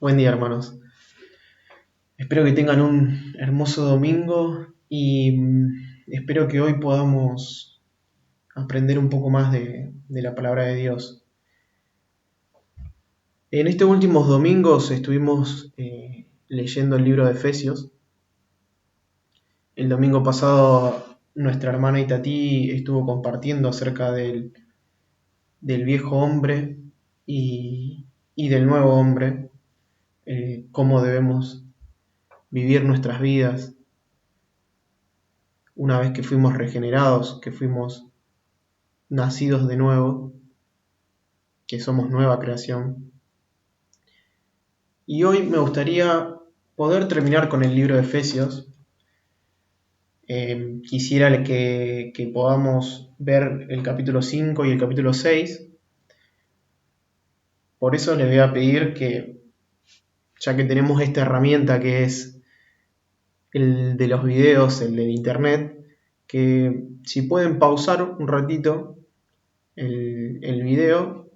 Buen día, hermanos. Espero que tengan un hermoso domingo y espero que hoy podamos aprender un poco más de la palabra de Dios. En estos últimos domingos estuvimos leyendo el libro de Efesios. El domingo pasado nuestra hermana Itatí estuvo compartiendo acerca del viejo hombre y del nuevo hombre, cómo debemos vivir nuestras vidas una vez que fuimos regenerados, que fuimos nacidos de nuevo, que somos nueva creación. Y hoy me gustaría poder terminar con el libro de Efesios. Quisiera que podamos ver el capítulo 5 y el capítulo 6. Por eso les voy a pedir que, ya que tenemos esta herramienta que es el de los videos, el del internet, que si pueden pausar un ratito el video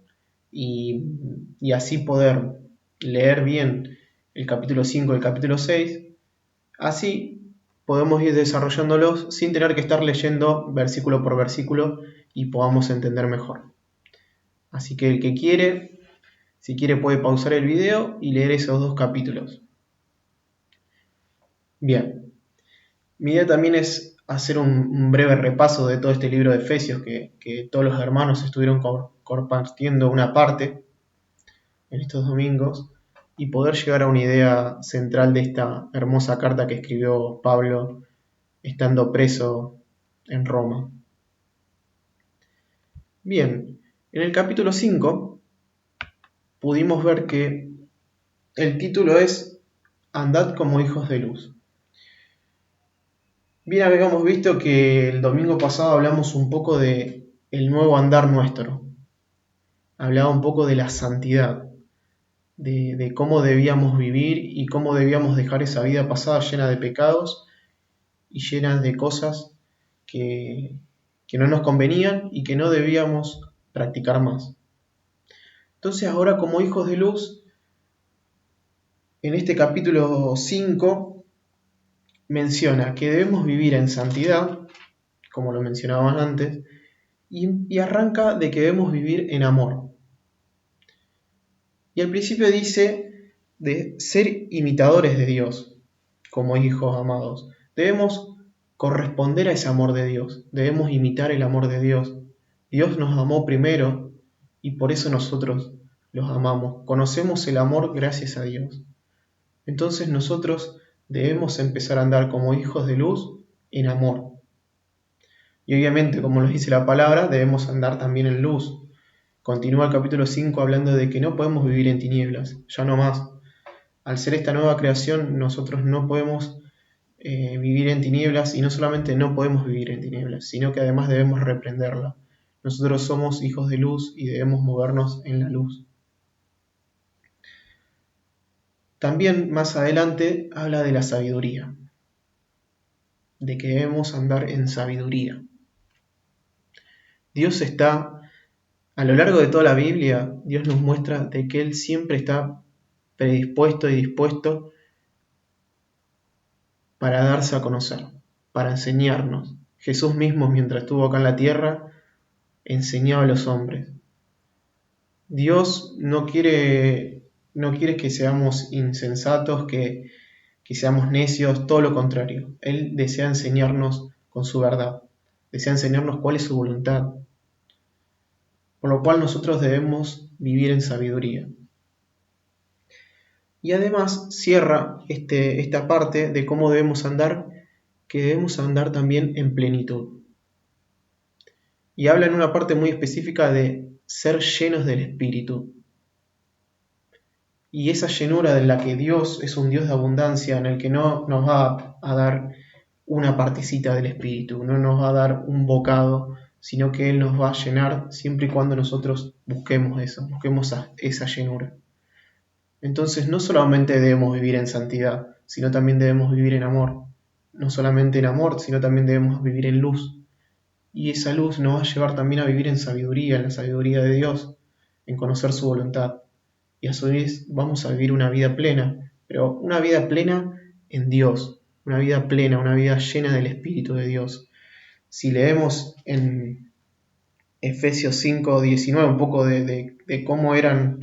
y así poder leer bien el capítulo 5 y el capítulo 6, así podemos ir desarrollándolos sin tener que estar leyendo versículo por versículo y podamos entender mejor. Así que el que quiere, si quiere puede pausar el video y leer esos dos capítulos. Bien, mi idea también es hacer un breve repaso de todo este libro de Efesios que todos los hermanos estuvieron compartiendo una parte en estos domingos y poder llegar a una idea central de esta hermosa carta que escribió Pablo estando preso en Roma. Bien, en el capítulo 5 pudimos ver que el título es Andad como hijos de luz. Bien, habíamos visto que el domingo pasado hablamos un poco de el nuevo andar nuestro. Hablaba un poco de la santidad, de cómo debíamos vivir y cómo debíamos dejar esa vida pasada llena de pecados y llena de cosas que no nos convenían y que no debíamos practicar más. Entonces ahora como hijos de luz, en este capítulo 5 menciona que debemos vivir en santidad, como lo mencionaban antes, y arranca de que debemos vivir en amor. Y al principio dice de ser imitadores de Dios, como hijos amados. Debemos corresponder a ese amor de Dios, debemos imitar el amor de Dios. Dios nos amó primero y por eso nosotros los amamos. Conocemos el amor gracias a Dios. Entonces nosotros debemos empezar a andar como hijos de luz en amor. Y obviamente, como nos dice la palabra, debemos andar también en luz. Continúa el capítulo 5 hablando de que no podemos vivir en tinieblas, ya no más. Al ser esta nueva creación, nosotros no podemos vivir en tinieblas, y no solamente no podemos vivir en tinieblas, sino que además debemos reprenderla. Nosotros somos hijos de luz y debemos movernos en la luz. También más adelante habla de la sabiduría, de que debemos andar en sabiduría. Dios está, a lo largo de toda la Biblia, Dios nos muestra de que Él siempre está predispuesto y dispuesto para darse a conocer, para enseñarnos. Jesús mismo, mientras estuvo acá en la tierra, enseñaba a los hombres. Dios no quiere que seamos insensatos, que seamos necios, todo lo contrario. Él desea enseñarnos con su verdad, desea enseñarnos cuál es su voluntad, por lo cual nosotros debemos vivir en sabiduría. Y además cierra esta parte de cómo debemos andar, que debemos andar también en plenitud. Y habla en una parte muy específica de ser llenos del Espíritu. Y esa llenura de la que Dios es un Dios de abundancia, en el que no nos va a dar una partecita del Espíritu, no nos va a dar un bocado, sino que Él nos va a llenar siempre y cuando nosotros busquemos eso, busquemos esa llenura. Entonces no solamente debemos vivir en santidad, sino también debemos vivir en amor. No solamente en amor, sino también debemos vivir en luz. Y esa luz nos va a llevar también a vivir en la sabiduría de Dios, en conocer su voluntad. y a su vez vamos a vivir una vida plena, pero una vida plena en Dios, una vida plena, una vida llena del Espíritu de Dios. Si leemos en Efesios 5:19 un poco de cómo eran,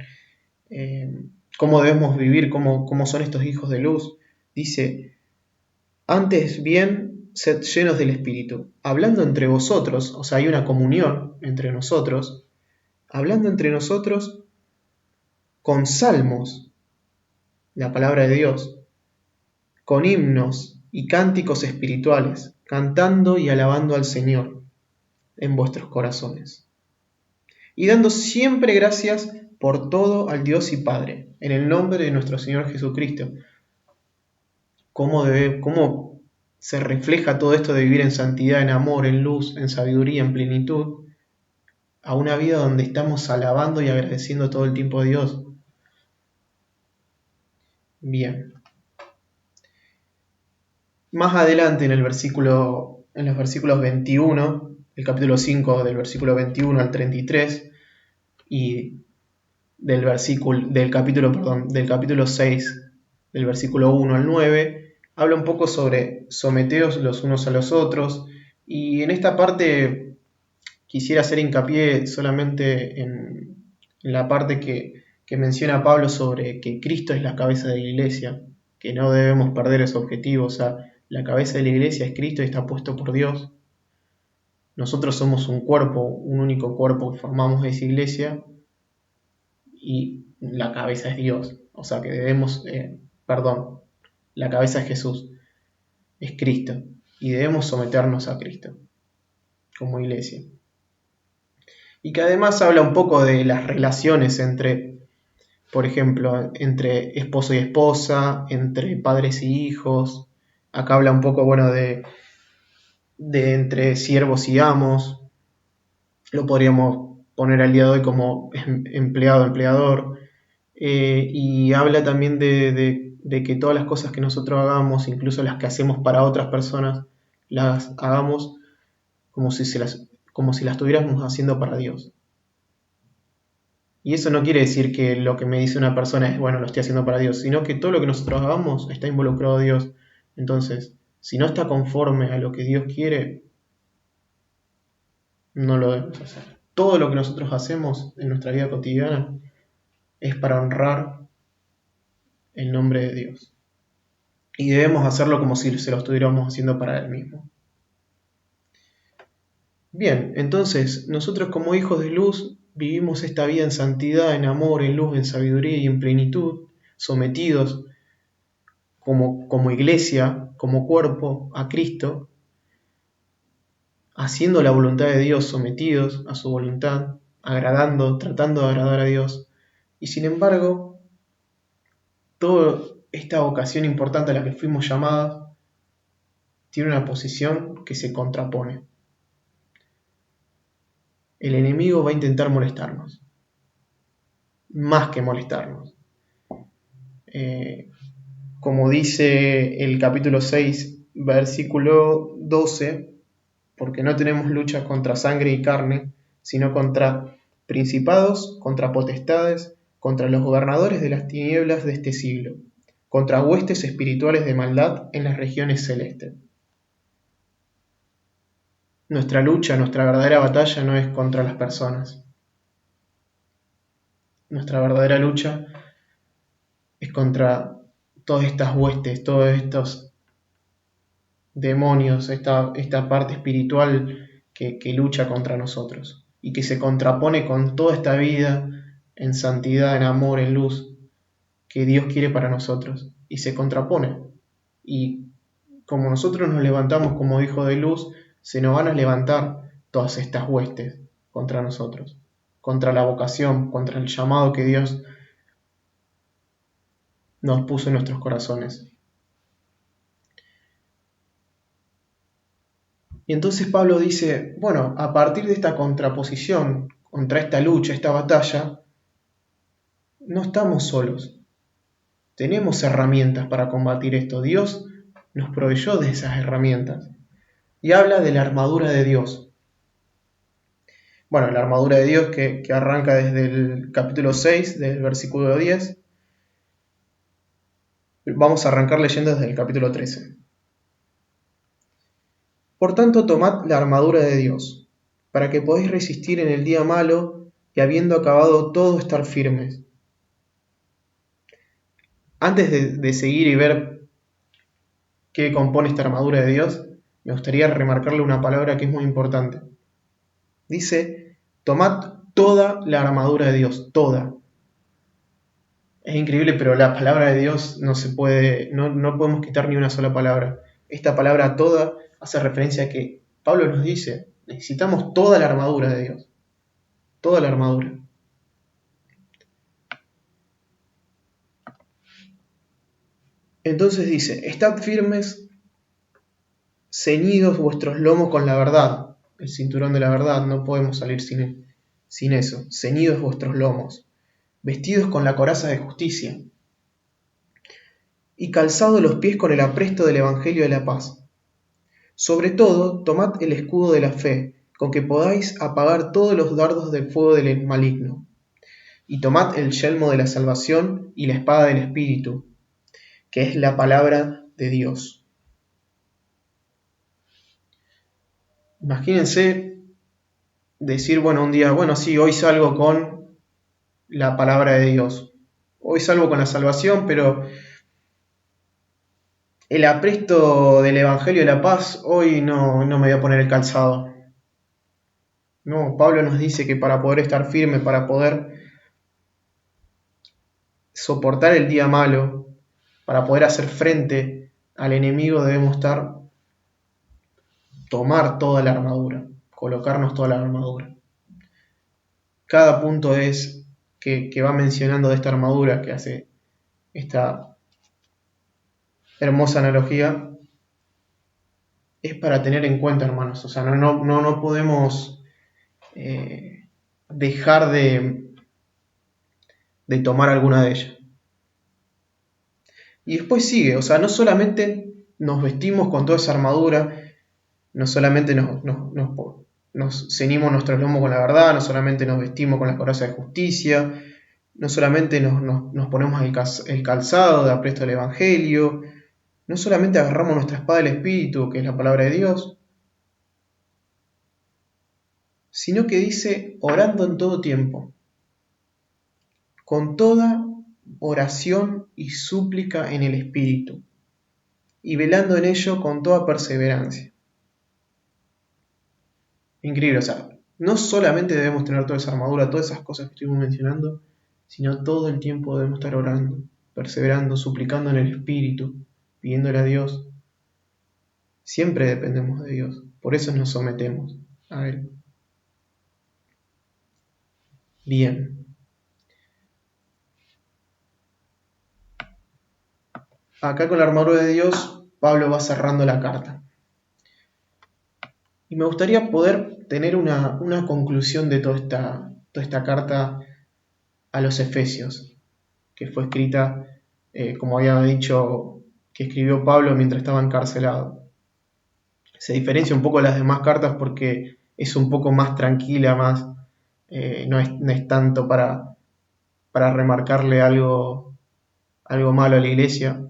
cómo debemos vivir, cómo son estos hijos de luz, dice: antes bien, sed llenos del Espíritu, hablando entre vosotros, o sea, hay una comunión entre nosotros, hablando entre nosotros con salmos, la palabra de Dios, con himnos y cánticos espirituales, cantando y alabando al Señor en vuestros corazones, y dando siempre gracias por todo al Dios y Padre, en el nombre de nuestro Señor Jesucristo. ¿Cómo se refleja todo esto de vivir en santidad, en amor, en luz, en sabiduría, en plenitud, a una vida donde estamos alabando y agradeciendo todo el tiempo a Dios? Bien. Más adelante en los versículos 21, el capítulo 5, del versículo 21 al 33, y del capítulo 6, del versículo 1 al 9, habla un poco sobre someteos los unos a los otros, y en esta parte quisiera hacer hincapié solamente en la parte que menciona Pablo sobre que Cristo es la cabeza de la iglesia, que no debemos perder ese objetivo. O sea, la cabeza de la iglesia es Cristo y está puesto por Dios. Nosotros somos un cuerpo, un único cuerpo que formamos esa iglesia, y la cabeza es Dios. O sea que la cabeza es Jesús, es Cristo, y debemos someternos a Cristo como iglesia. Y que además habla un poco de las relaciones entre, por ejemplo, entre esposo y esposa, entre padres y hijos. Acá habla un poco, bueno, de entre siervos y amos. Lo podríamos poner al día de hoy como empleado-empleador. Y habla también de que todas las cosas que nosotros hagamos, incluso las que hacemos para otras personas, las hagamos como si las estuviéramos haciendo para Dios. Y eso no quiere decir que lo que me dice una persona es, bueno, lo estoy haciendo para Dios, sino que todo lo que nosotros hagamos está involucrado a Dios. Entonces, si no está conforme a lo que Dios quiere, no lo debemos hacer. Todo lo que nosotros hacemos en nuestra vida cotidiana es para honrar el nombre de Dios. Y debemos hacerlo como si se lo estuviéramos haciendo para Él mismo. Bien, entonces, nosotros como hijos de luz vivimos esta vida en santidad, en amor, en luz, en sabiduría y en plenitud, sometidos como iglesia, como cuerpo, a Cristo, haciendo la voluntad de Dios, sometidos a su voluntad, agradando, tratando de agradar a Dios. Y sin embargo, toda esta vocación importante a la que fuimos llamados tiene una posición que se contrapone. El enemigo va a intentar molestarnos, más que molestarnos. Como dice el capítulo 6, versículo 12, porque no tenemos lucha contra sangre y carne, sino contra principados, contra potestades, contra los gobernadores de las tinieblas de este siglo, contra huestes espirituales de maldad en las regiones celestes. Nuestra lucha, nuestra verdadera batalla no es contra las personas. Nuestra verdadera lucha es contra todas estas huestes, todos estos demonios, esta parte espiritual que lucha contra nosotros y que se contrapone con toda esta vida en santidad, en amor, en luz que Dios quiere para nosotros, y se contrapone. Y como nosotros nos levantamos como hijos de luz, se nos van a levantar todas estas huestes contra nosotros, contra la vocación, contra el llamado que Dios nos puso en nuestros corazones. Y entonces Pablo dice, bueno, a partir de esta contraposición, contra esta lucha, esta batalla, no estamos solos. Tenemos herramientas para combatir esto. Dios nos proveyó de esas herramientas. Y habla de la armadura de Dios. bueno, la armadura de Dios que arranca desde el capítulo 6, del versículo 10. Vamos a arrancar leyendo desde el capítulo 13. Por tanto, tomad la armadura de Dios, para que podáis resistir en el día malo y habiendo acabado todo estar firmes. Antes de seguir y ver qué compone esta armadura de Dios, me gustaría remarcarle una palabra que es muy importante. Dice, tomad toda la armadura de Dios, toda. Es increíble, pero la palabra de Dios no se puede, no podemos quitar ni una sola palabra. Esta palabra toda hace referencia a que Pablo nos dice, necesitamos toda la armadura de Dios, toda la armadura. Entonces dice, estad firmes, ceñidos vuestros lomos con la verdad, el cinturón de la verdad, no podemos salir sin eso, ceñidos vuestros lomos, vestidos con la coraza de justicia, y calzados los pies con el apresto del Evangelio de la paz. Sobre todo, tomad el escudo de la fe, con que podáis apagar todos los dardos del fuego del maligno, y tomad el yelmo de la salvación y la espada del Espíritu, que es la palabra de Dios. Imagínense decir, bueno, un día, bueno, sí, hoy salgo con la palabra de Dios, hoy salgo con la salvación, pero el apresto del Evangelio de la paz, hoy no me voy a poner el calzado. No, Pablo nos dice que para poder estar firme, para poder soportar el día malo, para poder hacer frente al enemigo debemos tomar toda la armadura, colocarnos toda la armadura. Cada punto es que va mencionando de esta armadura, que hace esta hermosa analogía, es para tener en cuenta, hermanos. O sea, no podemos dejar de tomar alguna de ellas. Y después sigue, o sea, no solamente nos vestimos con toda esa armadura, no solamente nos ceñimos nuestros lomos con la verdad, no solamente nos vestimos con la coraza de justicia, no solamente nos ponemos el calzado de apresto del Evangelio, no solamente agarramos nuestra espada del Espíritu, que es la palabra de Dios, sino que dice orando en todo tiempo, con toda oración y súplica en el Espíritu, y velando en ello con toda perseverancia. Increíble, o sea, no solamente debemos tener toda esa armadura, todas esas cosas que estuvimos mencionando, sino todo el tiempo debemos estar orando, perseverando, suplicando en el Espíritu, pidiéndole a Dios. Siempre dependemos de Dios, por eso nos sometemos a Él. Bien. Acá con la armadura de Dios, Pablo va cerrando la carta. Y me gustaría poder tener una conclusión de toda esta carta a los Efesios, que fue escrita, como había dicho, que escribió Pablo mientras estaba encarcelado. Se diferencia un poco de las demás cartas porque es un poco más tranquila, no es tanto para remarcarle algo malo a la iglesia,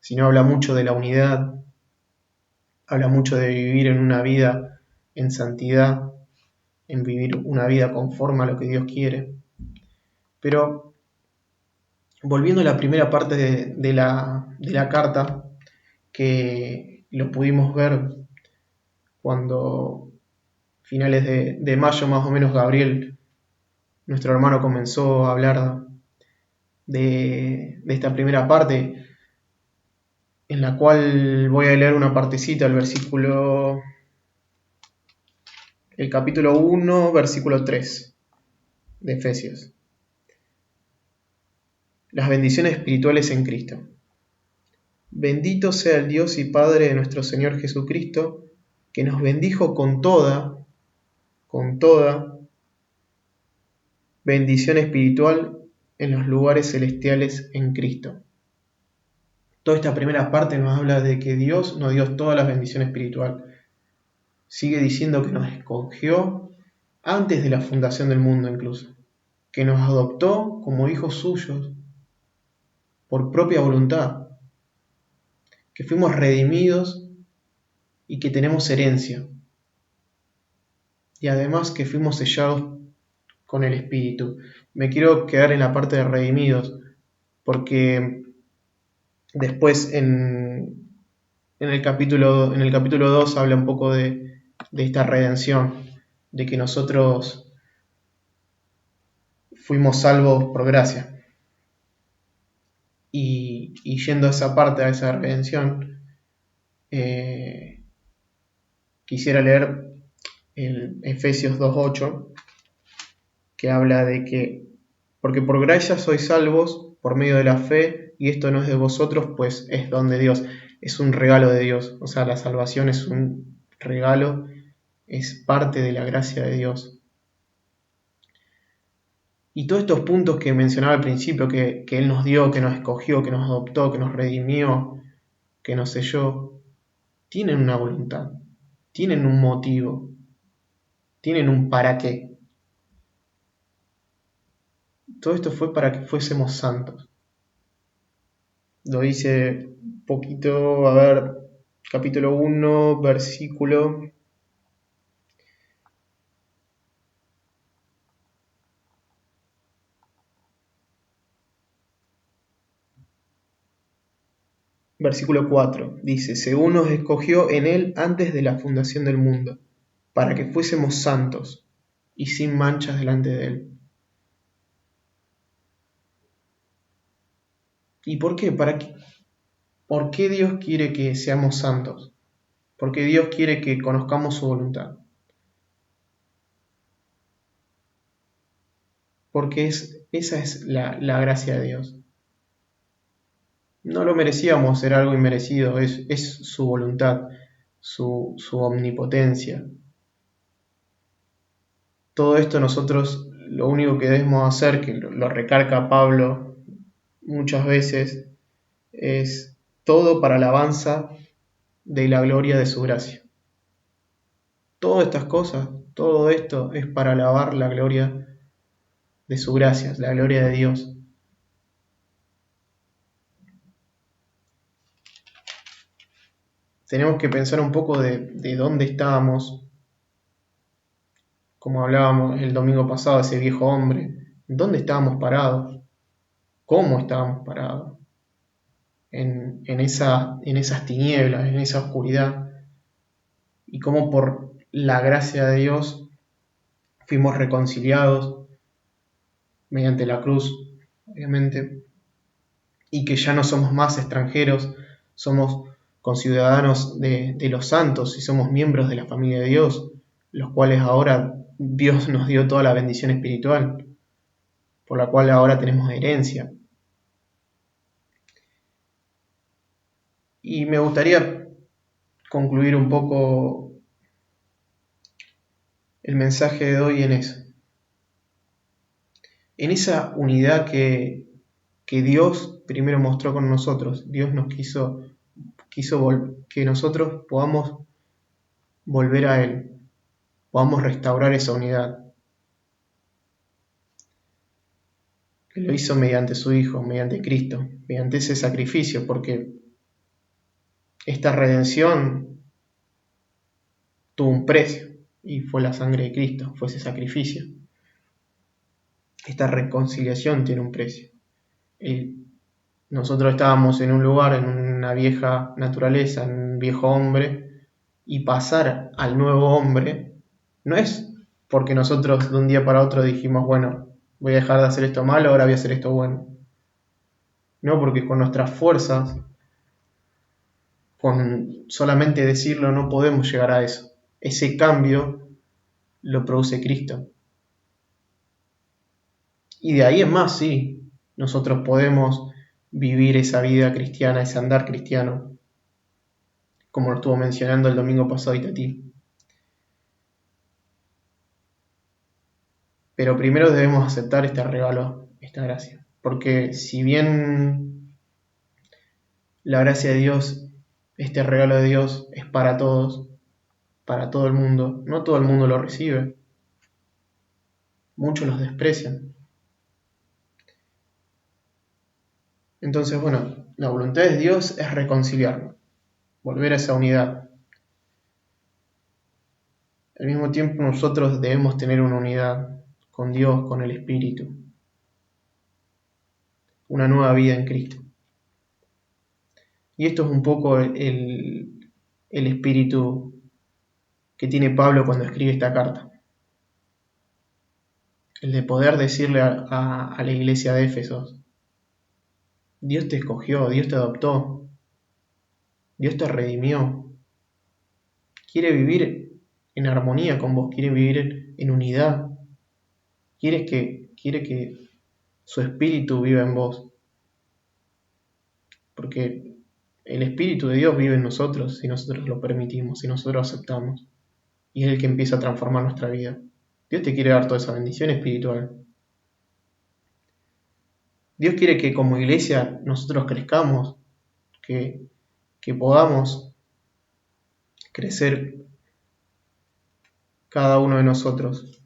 sino habla mucho de la unidad, habla mucho de vivir en una vida en santidad, en vivir una vida conforme a lo que Dios quiere. Pero volviendo a la primera parte de la carta, que lo pudimos ver cuando finales de mayo más o menos Gabriel, nuestro hermano, comenzó a hablar de esta primera parte, en la cual voy a leer una partecita, el capítulo 1, versículo 3 de Efesios. Las bendiciones espirituales en Cristo. Bendito sea el Dios y Padre de nuestro Señor Jesucristo, que nos bendijo con toda bendición espiritual en los lugares celestiales en Cristo. Toda esta primera parte nos habla de que Dios nos dio toda la bendición espiritual. Sigue diciendo que nos escogió antes de la fundación del mundo incluso, que nos adoptó como hijos suyos por propia voluntad, que fuimos redimidos y que tenemos herencia, y además que fuimos sellados con el Espíritu. Me quiero quedar en la parte de redimidos, porque después en el capítulo 2 habla un poco de esta redención, de que nosotros fuimos salvos por gracia. Y yendo a esa parte, a esa redención, quisiera leer el Efesios 2.8, que habla de que, porque por gracia sois salvos por medio de la fe, y esto no es de vosotros, pues es don de Dios, es un regalo de Dios, o sea, la salvación es un regalo, es parte de la gracia de Dios. Y todos estos puntos que mencionaba al principio, que Él nos dio, que nos escogió, que nos adoptó, que nos redimió, que nos selló, tienen una voluntad, tienen un motivo, tienen un para qué. Todo esto fue para que fuésemos santos. Lo dice un poquito, a ver, capítulo 1, versículo 4. Dice, según nos escogió en Él antes de la fundación del mundo, para que fuésemos santos y sin manchas delante de Él. ¿Y por qué? ¿Por qué Dios quiere que seamos santos? Porque Dios quiere que conozcamos su voluntad. Porque esa es la gracia de Dios. No lo merecíamos, era algo inmerecido, es su voluntad, su omnipotencia. Todo esto nosotros lo único que debemos hacer, que lo recalca Pablo muchas veces, es todo para alabanza de la gloria de su gracia. Todas estas cosas, todo esto es para alabar la gloria de su gracia, la gloria de Dios. Tenemos que pensar un poco de dónde estábamos, como hablábamos el domingo pasado, ese viejo hombre, dónde estábamos parados, cómo estábamos parados, en esas tinieblas, en esa oscuridad, y cómo por la gracia de Dios fuimos reconciliados mediante la cruz, obviamente, y que ya no somos más extranjeros, somos conciudadanos de los santos y somos miembros de la familia de Dios, los cuales ahora Dios nos dio toda la bendición espiritual, por la cual ahora tenemos herencia. Y me gustaría concluir un poco el mensaje de hoy en eso, en esa unidad que Dios primero mostró con nosotros. Dios nos quiso que nosotros podamos volver a Él, podamos restaurar esa unidad. Que lo hizo mediante su Hijo, mediante Cristo, mediante ese sacrificio, porque esta redención tuvo un precio y fue la sangre de Cristo, fue ese sacrificio. Esta reconciliación tiene un precio. Nosotros estábamos en un lugar, en una vieja naturaleza, en un viejo hombre, y pasar al nuevo hombre no es porque nosotros de un día para otro dijimos, bueno, voy a dejar de hacer esto malo, ahora voy a hacer esto bueno. No, porque con nuestras fuerzas, con solamente decirlo, no podemos llegar a eso. Ese cambio lo produce Cristo. Y de ahí en más, sí, nosotros podemos vivir esa vida cristiana, ese andar cristiano, como lo estuvo mencionando el domingo pasado Itatí. Pero primero debemos aceptar este regalo, esta gracia. Porque si bien la gracia de Dios, este regalo de Dios es para todos, para todo el mundo, no todo el mundo lo recibe. muchos los desprecian. Entonces, bueno, la voluntad de Dios es reconciliarnos, volver a esa unidad. Al mismo tiempo nosotros debemos tener una unidad con Dios, con el Espíritu, una nueva vida en Cristo. Y esto es un poco el espíritu que tiene Pablo cuando escribe esta carta. El de poder decirle a la iglesia de Éfeso: Dios te escogió, Dios te adoptó, Dios te redimió. Quiere vivir en armonía con vos, quiere vivir en unidad. Quiere que su espíritu viva en vos. Porque el Espíritu de Dios vive en nosotros si nosotros lo permitimos, si nosotros aceptamos. Y es el que empieza a transformar nuestra vida. Dios te quiere dar toda esa bendición espiritual. Dios quiere que como iglesia nosotros crezcamos, que podamos crecer cada uno de nosotros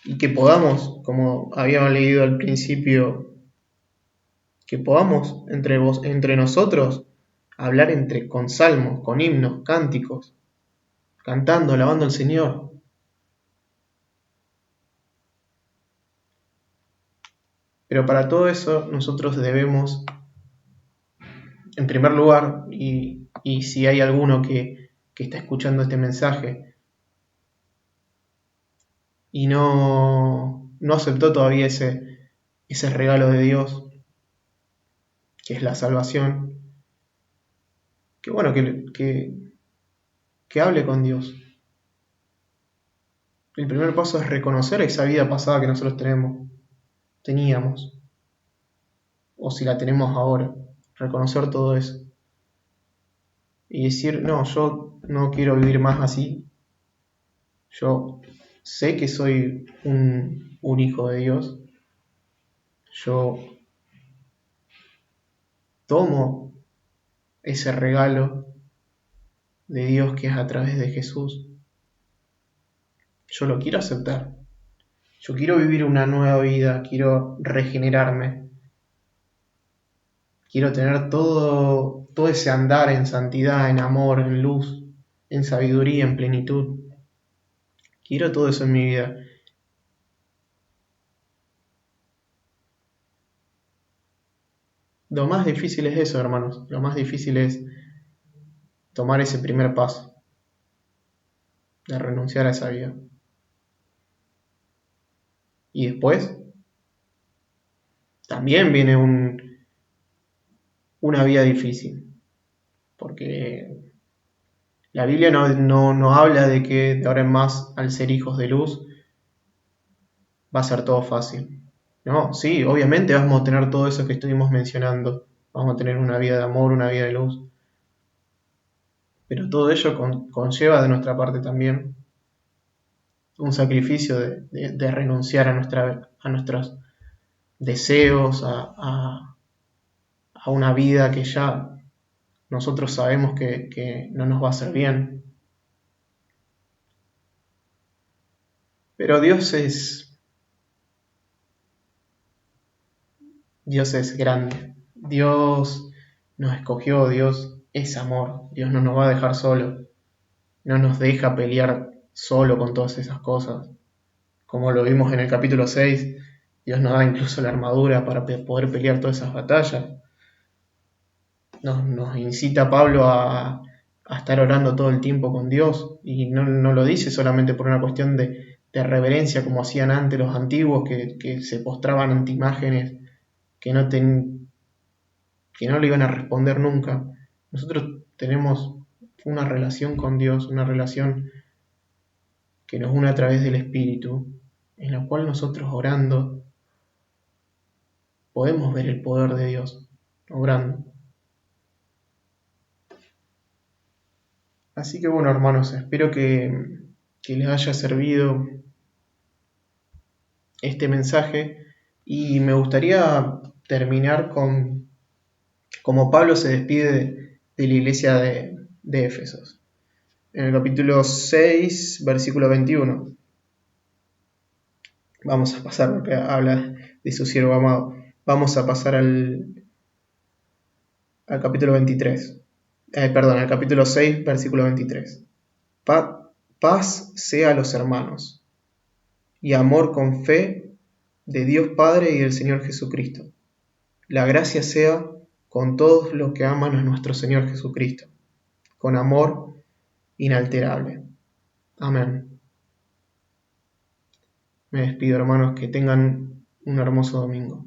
y que podamos, como habíamos leído al principio, que podamos entre nosotros hablar con salmos, con himnos, cánticos, cantando, alabando al Señor. Pero para todo eso nosotros debemos, en primer lugar, y si hay alguno que está escuchando este mensaje y no aceptó todavía ese regalo de Dios, que es la salvación, que bueno, que hable con Dios. El primer paso es reconocer esa vida pasada que nosotros teníamos, o si la tenemos ahora, reconocer todo eso. Y decir, no, yo no quiero vivir más así. Yo sé que soy un hijo de Dios. Yo tomo ese regalo de Dios que es a través de Jesús. Yo lo quiero aceptar. Yo quiero vivir una nueva vida, quiero regenerarme. Quiero tener todo ese andar en santidad, en amor, en luz, en sabiduría, en plenitud. Quiero todo eso en mi vida. Lo más difícil es eso, hermanos. Lo más difícil es tomar ese primer paso de renunciar a esa vida. Y después también viene una vida difícil. Porque la Biblia no habla de que de ahora en más, al ser hijos de luz, va a ser todo fácil. No, sí, obviamente vamos a tener todo eso que estuvimos mencionando. Vamos a tener una vida de amor, una vida de luz. Pero todo ello conlleva de nuestra parte también un sacrificio de renunciar a nuestros deseos, a una vida que ya nosotros sabemos que no nos va a hacer bien. Pero Dios es grande. Dios nos escogió, Dios es amor. Dios no nos va a dejar solo. No nos deja pelear solo con todas esas cosas. Como lo vimos en el capítulo 6, Dios nos da incluso la armadura para poder pelear todas esas batallas. Nos incita a Pablo a estar orando todo el tiempo con Dios, y no lo dice solamente por una cuestión de reverencia como hacían antes los antiguos, que se postraban ante imágenes que no le iban a responder nunca. Nosotros tenemos una relación con Dios, una relación que nos une a través del Espíritu, en la cual nosotros orando podemos ver el poder de Dios obrando. Así que bueno, hermanos, espero que les haya servido este mensaje, y me gustaría terminar con como Pablo se despide de la iglesia de Éfesos. En el capítulo 6, versículo 21. Vamos a pasar, porque habla de su siervo amado. Vamos a pasar al capítulo 23. Perdón, al capítulo 6, versículo 23. Paz sea a los hermanos, y amor con fe de Dios Padre y del Señor Jesucristo. La gracia sea con todos los que aman a nuestro Señor Jesucristo, con amor inalterable. Amén. Me despido, hermanos, que tengan un hermoso domingo.